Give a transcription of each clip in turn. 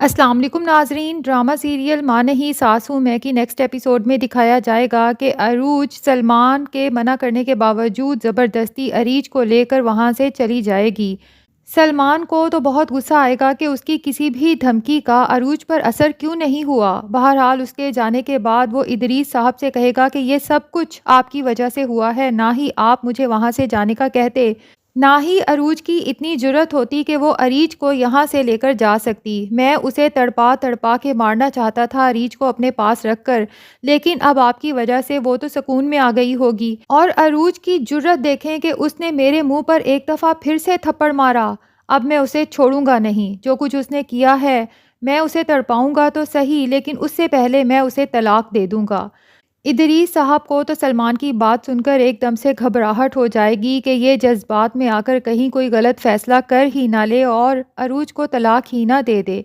السلام علیکم ناظرین، ڈرامہ سیریل ماں نہیں ساس ہوں میں کی نیکسٹ ایپیسوڈ میں دکھایا جائے گا کہ عروج سلمان کے منع کرنے کے باوجود زبردستی اریج کو لے کر وہاں سے چلی جائے گی۔ سلمان کو تو بہت غصہ آئے گا کہ اس کی کسی بھی دھمکی کا عروج پر اثر کیوں نہیں ہوا۔ بہرحال اس کے جانے کے بعد وہ ادریس صاحب سے کہے گا کہ یہ سب کچھ آپ کی وجہ سے ہوا ہے، نہ ہی آپ مجھے وہاں سے جانے کا کہتے، نہ ہی عروج کی اتنی جرأت ہوتی کہ وہ اریج کو یہاں سے لے کر جا سکتی۔ میں اسے تڑپا تڑپا کے مارنا چاہتا تھا اریج کو اپنے پاس رکھ کر، لیکن اب آپ کی وجہ سے وہ تو سکون میں آ گئی ہوگی۔ اور عروج کی جرأت دیکھیں کہ اس نے میرے منہ پر ایک دفعہ پھر سے تھپڑ مارا۔ اب میں اسے چھوڑوں گا نہیں، جو کچھ اس نے کیا ہے میں اسے تڑپاؤں گا تو صحیح، لیکن اس سے پہلے میں اسے طلاق دے دوں گا۔ ادریس صاحب کو تو سلمان کی بات سن کر ایک دم سے گھبراہٹ ہو جائے گی کہ یہ جذبات میں آ کر کہیں کوئی غلط فیصلہ کر ہی نہ لے اور عروج کو طلاق ہی نہ دے دے،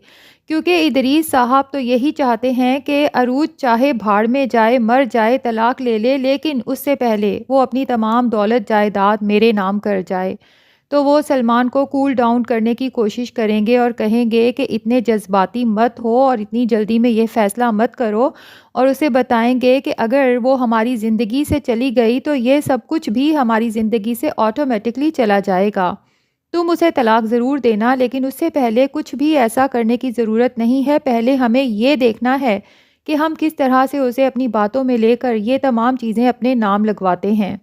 کیونکہ ادریس صاحب تو یہی چاہتے ہیں کہ عروج چاہے بھاڑ میں جائے، مر جائے، طلاق لے لے، لیکن اس سے پہلے وہ اپنی تمام دولت جائیداد میرے نام کر جائے۔ تو وہ سلمان کو کول ڈاؤن کرنے کی کوشش کریں گے اور کہیں گے کہ اتنے جذباتی مت ہو اور اتنی جلدی میں یہ فیصلہ مت کرو، اور اسے بتائیں گے کہ اگر وہ ہماری زندگی سے چلی گئی تو یہ سب کچھ بھی ہماری زندگی سے آٹومیٹکلی چلا جائے گا۔ تم اسے طلاق ضرور دینا، لیکن اس سے پہلے کچھ بھی ایسا کرنے کی ضرورت نہیں ہے۔ پہلے ہمیں یہ دیکھنا ہے کہ ہم کس طرح سے اسے اپنی باتوں میں لے کر یہ تمام چیزیں اپنے نام لگواتے ہیں۔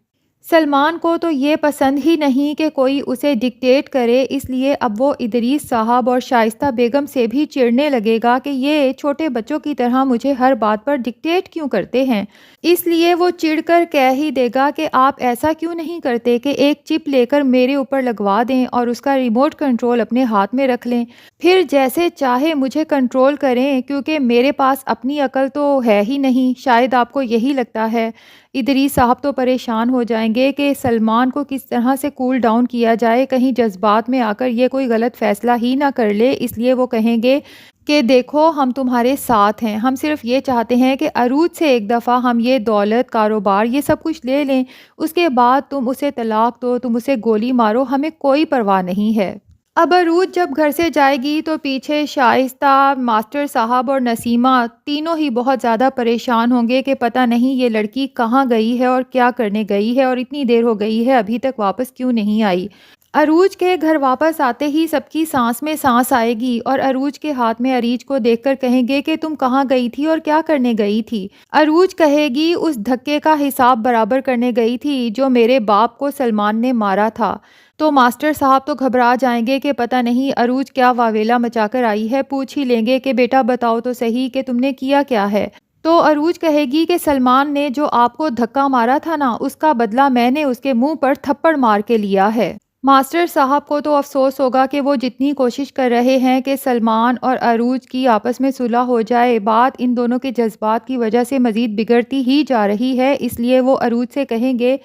سلمان کو تو یہ پسند ہی نہیں کہ کوئی اسے ڈکٹیٹ کرے، اس لیے اب وہ ادریس صاحب اور شائستہ بیگم سے بھی چڑھنے لگے گا کہ یہ چھوٹے بچوں کی طرح مجھے ہر بات پر ڈکٹیٹ کیوں کرتے ہیں۔ اس لیے وہ چڑھ کر کہہ ہی دے گا کہ آپ ایسا کیوں نہیں کرتے کہ ایک چپ لے کر میرے اوپر لگوا دیں اور اس کا ریموٹ کنٹرول اپنے ہاتھ میں رکھ لیں، پھر جیسے چاہے مجھے کنٹرول کریں، کیونکہ میرے پاس اپنی عقل تو ہے ہی نہیں۔ شاید آپ کو یہی لگتا ہے۔ ادریس صاحب تو پریشان ہو جائیں گے کہ سلمان کو کس طرح سے کول ڈاؤن کیا جائے، کہیں جذبات میں آ کر یہ کوئی غلط فیصلہ ہی نہ کر لے۔ اس لیے وہ کہیں گے کہ دیکھو ہم تمہارے ساتھ ہیں، ہم صرف یہ چاہتے ہیں کہ عروج سے ایک دفعہ ہم یہ دولت، کاروبار، یہ سب کچھ لے لیں، اس کے بعد تم اسے طلاق دو، تم اسے گولی مارو، ہمیں کوئی پرواہ نہیں ہے۔ اب عروج جب گھر سے جائے گی تو پیچھے شائستہ، ماسٹر صاحب اور نسیمہ تینوں ہی بہت زیادہ پریشان ہوں گے کہ پتہ نہیں یہ لڑکی کہاں گئی ہے اور کیا کرنے گئی ہے، اور اتنی دیر ہو گئی ہے ابھی تک واپس کیوں نہیں آئی۔ عروج کے گھر واپس آتے ہی سب کی سانس میں سانس آئے گی اور عروج کے ہاتھ میں اریج کو دیکھ کر کہیں گے کہ تم کہاں گئی تھی اور کیا کرنے گئی تھی۔ عروج کہے گی اس دھکے کا حساب برابر کرنے گئی تھی جو میرے باپ کو سلمان نے مارا تھا۔ تو ماسٹر صاحب تو گھبرا جائیں گے کہ پتہ نہیں عروج کیا واویلا مچا کر آئی ہے، پوچھ ہی لیں گے کہ بیٹا بتاؤ تو صحیح کہ تم نے کیا ہے۔ تو عروج کہے گی کہ سلمان نے جو آپ کو دھکا مارا تھا نا، اس کا بدلہ میں نے اس کے منہ پر تھپڑ مار کے لیا ہے۔ ماسٹر صاحب کو تو افسوس ہوگا کہ وہ جتنی کوشش کر رہے ہیں کہ سلمان اور عروج کی آپس میں صلح ہو جائے، بات ان دونوں کے جذبات کی وجہ سے مزید بگڑتی ہی جا رہی ہے۔ اس لیے وہ عروج سے کہیں گے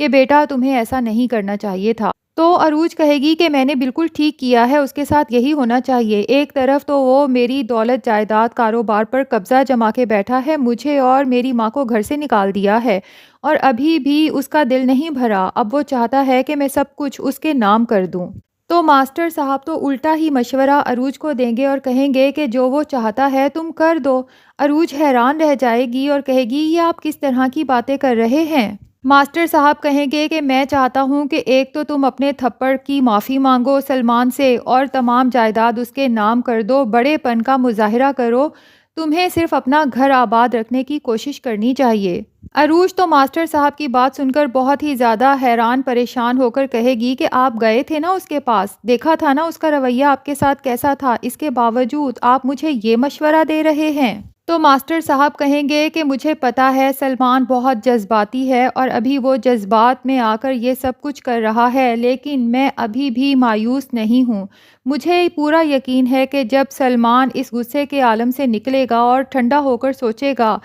کہ بیٹا تمہیں ایسا نہیں کرنا چاہیے تھا۔ تو عروج کہے گی کہ میں نے بالکل ٹھیک کیا ہے، اس کے ساتھ یہی ہونا چاہیے۔ ایک طرف تو وہ میری دولت، جائیداد، کاروبار پر قبضہ جما کے بیٹھا ہے، مجھے اور میری ماں کو گھر سے نکال دیا ہے، اور ابھی بھی اس کا دل نہیں بھرا۔ اب وہ چاہتا ہے کہ میں سب کچھ اس کے نام کر دوں۔ تو ماسٹر صاحب تو الٹا ہی مشورہ عروج کو دیں گے اور کہیں گے کہ جو وہ چاہتا ہے تم کر دو۔ عروج حیران رہ جائے گی اور کہے گی یہ آپ کس طرح کی باتیں کر رہے ہیں؟ ماسٹر صاحب کہیں گے کہ میں چاہتا ہوں کہ ایک تو تم اپنے تھپڑ کی معافی مانگو سلمان سے اور تمام جائیداد اس کے نام کر دو، بڑے پن کا مظاہرہ کرو، تمہیں صرف اپنا گھر آباد رکھنے کی کوشش کرنی چاہیے۔ عروج تو ماسٹر صاحب کی بات سن کر بہت ہی زیادہ حیران پریشان ہو کر کہے گی کہ آپ گئے تھے نا اس کے پاس، دیکھا تھا نا اس کا رویہ آپ کے ساتھ کیسا تھا، اس کے باوجود آپ مجھے یہ مشورہ دے رہے ہیں۔ تو ماسٹر صاحب کہیں گے کہ مجھے پتا ہے سلمان بہت جذباتی ہے اور ابھی وہ جذبات میں آ کر یہ سب کچھ کر رہا ہے، لیکن میں ابھی بھی مایوس نہیں ہوں۔ مجھے پورا یقین ہے کہ جب سلمان اس غصے کے عالم سے نکلے گا اور ٹھنڈا ہو کر سوچے گا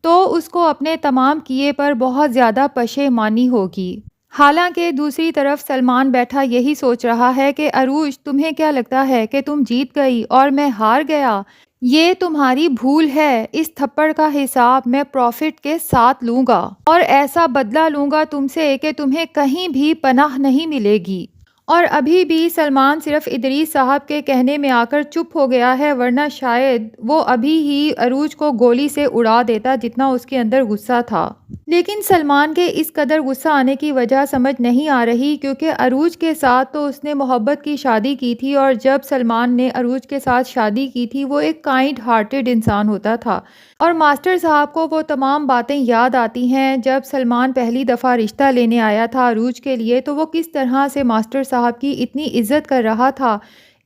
تو اس کو اپنے تمام کیے پر بہت زیادہ پشیمانی ہوگی۔ حالانکہ دوسری طرف سلمان بیٹھا یہی سوچ رہا ہے کہ عروج تمہیں کیا لگتا ہے کہ تم جیت گئی اور میں ہار گیا؟ یہ تمہاری بھول ہے، اس تھپڑ کا حساب میں پروفٹ کے ساتھ لوں گا اور ایسا بدلہ لوں گا تم سے کہ تمہیں کہیں بھی پناہ نہیں ملے گی۔ اور ابھی بھی سلمان صرف ادریس صاحب کے کہنے میں آ کر چپ ہو گیا ہے، ورنہ شاید وہ ابھی ہی عروج کو گولی سے اڑا دیتا، جتنا اس کے اندر غصہ تھا۔ لیکن سلمان کے اس قدر غصہ آنے کی وجہ سمجھ نہیں آ رہی، کیونکہ عروج کے ساتھ تو اس نے محبت کی شادی کی تھی، اور جب سلمان نے عروج کے ساتھ شادی کی تھی وہ ایک کائنڈ ہارٹڈ انسان ہوتا تھا، اور ماسٹر صاحب کو وہ تمام باتیں یاد آتی ہیں جب سلمان پہلی دفعہ رشتہ لینے آیا تھا عروج کے لیے، تو وہ کس طرح سے ماسٹر صاحب کی اتنی عزت کر رہا تھا۔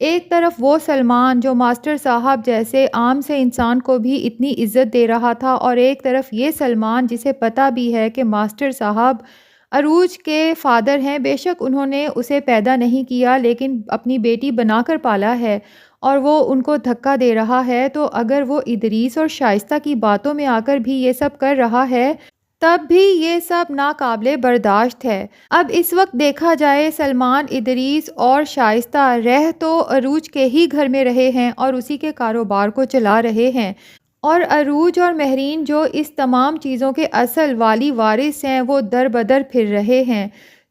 ایک طرف وہ سلمان جو ماسٹر صاحب جیسے عام سے انسان کو بھی اتنی عزت دے رہا تھا، اور ایک طرف یہ سلمان جسے پتہ بھی ہے کہ ماسٹر صاحب عروج کے فادر ہیں، بے شک انہوں نے اسے پیدا نہیں کیا لیکن اپنی بیٹی بنا کر پالا ہے، اور وہ ان کو دھکا دے رہا ہے۔ تو اگر وہ ادریس اور شائستہ کی باتوں میں آ کر بھی یہ سب کر رہا ہے، تب بھی یہ سب ناقابل برداشت ہے۔ اب اس وقت دیکھا جائے، سلمان، ادریس اور شائستہ رہ تو عروج کے ہی گھر میں رہے ہیں اور اسی کے کاروبار کو چلا رہے ہیں، اور عروج اور مہرین جو اس تمام چیزوں کے اصل والی وارث ہیں وہ در بدر پھر رہے ہیں۔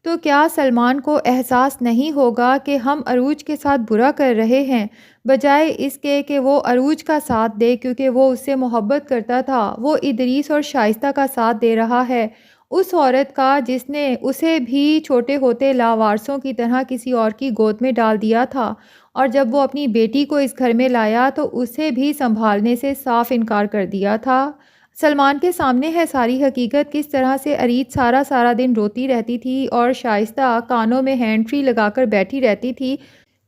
تو کیا سلمان کو احساس نہیں ہوگا کہ ہم عروج کے ساتھ برا کر رہے ہیں، بجائے اس کے کہ وہ عروج کا ساتھ دے کیونکہ وہ اس سے محبت کرتا تھا؟ وہ ادریس اور شائستہ کا ساتھ دے رہا ہے، اس عورت کا جس نے اسے بھی چھوٹے ہوتے لاوارثوں کی طرح کسی اور کی گود میں ڈال دیا تھا، اور جب وہ اپنی بیٹی کو اس گھر میں لایا تو اسے بھی سنبھالنے سے صاف انکار کر دیا تھا۔ سلمان کے سامنے ہے ساری حقیقت، کس طرح سے اریج سارا دن روتی رہتی تھی اور شائستہ کانوں میں ہینڈ فری لگا کر بیٹھی رہتی تھی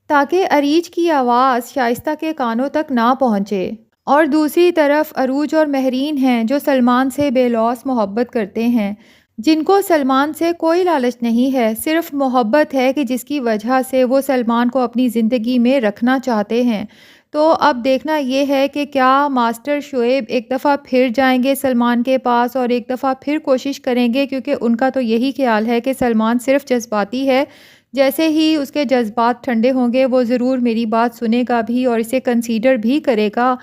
تاکہ اریج کی آواز شائستہ کے کانوں تک نہ پہنچے۔ اور دوسری طرف عروج اور مہرین ہیں جو سلمان سے بے لوث محبت کرتے ہیں، جن کو سلمان سے کوئی لالچ نہیں ہے، صرف محبت ہے کہ جس کی وجہ سے وہ سلمان کو اپنی زندگی میں رکھنا چاہتے ہیں۔ تو اب دیکھنا یہ ہے کہ کیا ماسٹر شعیب ایک دفعہ پھر جائیں گے سلمان کے پاس اور ایک دفعہ پھر کوشش کریں گے، کیونکہ ان کا تو یہی خیال ہے کہ سلمان صرف جذباتی ہے، جیسے ہی اس کے جذبات ٹھنڈے ہوں گے وہ ضرور میری بات سنے گا بھی اور اسے کنسیڈر بھی کرے گا۔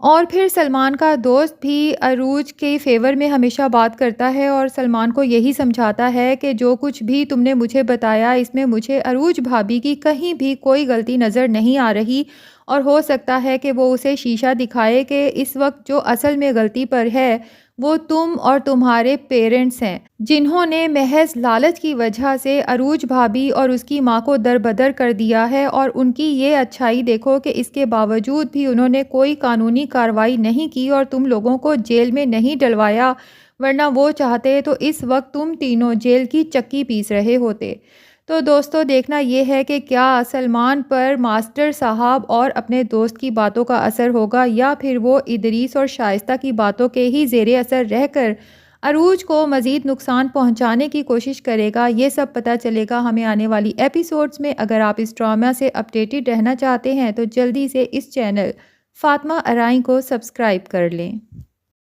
اور پھر سلمان کا دوست بھی عروج کے فیور میں ہمیشہ بات کرتا ہے اور سلمان کو یہی سمجھاتا ہے کہ جو کچھ بھی تم نے مجھے بتایا اس میں مجھے عروج بھابی کی کہیں بھی کوئی غلطی نظر نہیں آ رہی، اور ہو سکتا ہے کہ وہ اسے شیشہ دکھائے کہ اس وقت جو اصل میں غلطی پر ہے وہ تم اور تمہارے پیرنٹس ہیں، جنہوں نے محض لالچ کی وجہ سے عروج بھابی اور اس کی ماں کو دربدر کر دیا ہے، اور ان کی یہ اچھائی دیکھو کہ اس کے باوجود بھی انہوں نے کوئی قانونی کارروائی نہیں کی اور تم لوگوں کو جیل میں نہیں ڈلوایا، ورنہ وہ چاہتے تو اس وقت تم تینوں جیل کی چکی پیس رہے ہوتے۔ تو دوستو دیکھنا یہ ہے کہ کیا سلمان پر ماسٹر صاحب اور اپنے دوست کی باتوں کا اثر ہوگا، یا پھر وہ ادریس اور شائستہ کی باتوں کے ہی زیر اثر رہ کر عروج کو مزید نقصان پہنچانے کی کوشش کرے گا۔ یہ سب پتہ چلے گا ہمیں آنے والی ایپیسوڈز میں۔ اگر آپ اس ڈرامہ سے اپڈیٹڈ رہنا چاہتے ہیں تو جلدی سے اس چینل فاطمہ ارائیں کو سبسکرائب کر لیں۔